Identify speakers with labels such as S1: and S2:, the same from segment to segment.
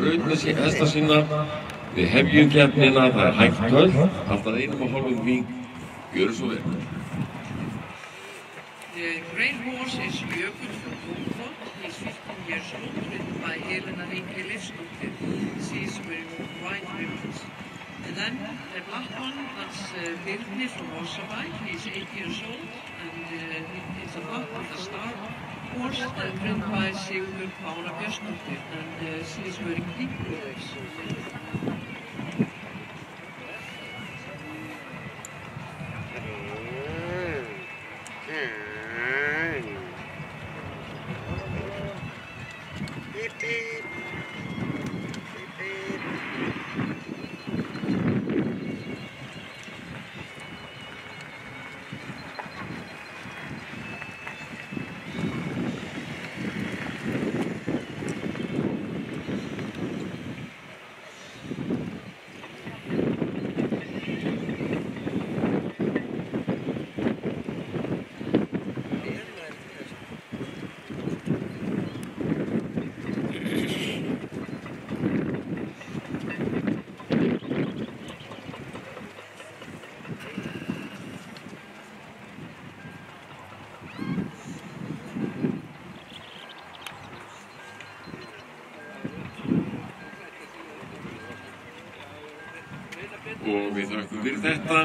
S1: braut með hesta sína. Við hefjum keppnina, það er hægt höll, alltaf 1,5 hring. Gjörðu svo vel.
S2: The grey horse is Jökull from Kópavog. He's 15 years old, ridden by Helena Rinke Leifsdóttir. She's wearing white ribbons. And then the black one, that's Birnir from Morsabæ. He's 8 years old, and it's a black with a star horse, ridden by Sigurður Pála Björnsdóttir, and she is wearing pink ribbons.
S1: Og við þökkum fyrir þetta.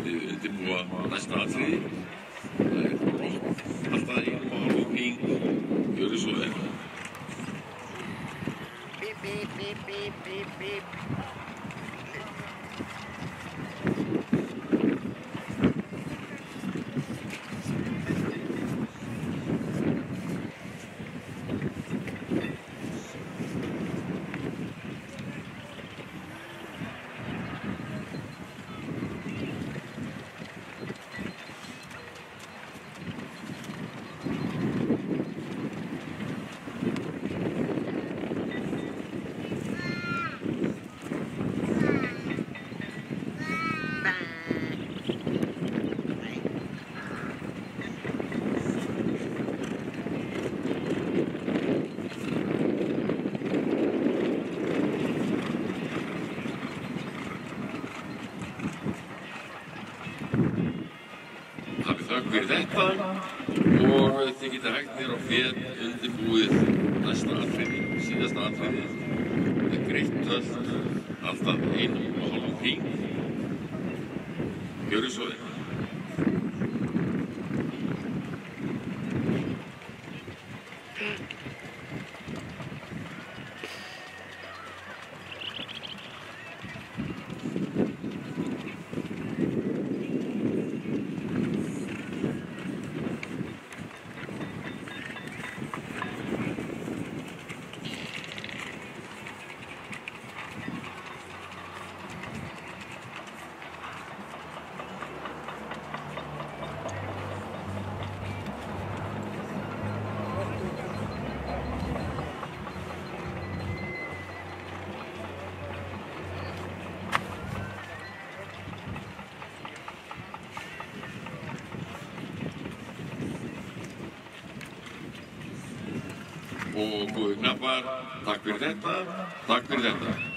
S1: Við undirbúa næsta atriði. Það er brott, alltaf 1,5 hring. Gjörðu svo vel.
S3: Bíp, bíp, bíp, bíp, bíp, bíp.
S1: Hafið þökk fyrir þetta og þið geta hægt niður á fél undirbúið næsta atriði, síðasta atriði. Það er greitt höll, alltaf 1,5 hring. Gjörðu svo vel. Og góðu knappar, takk fyrir þetta.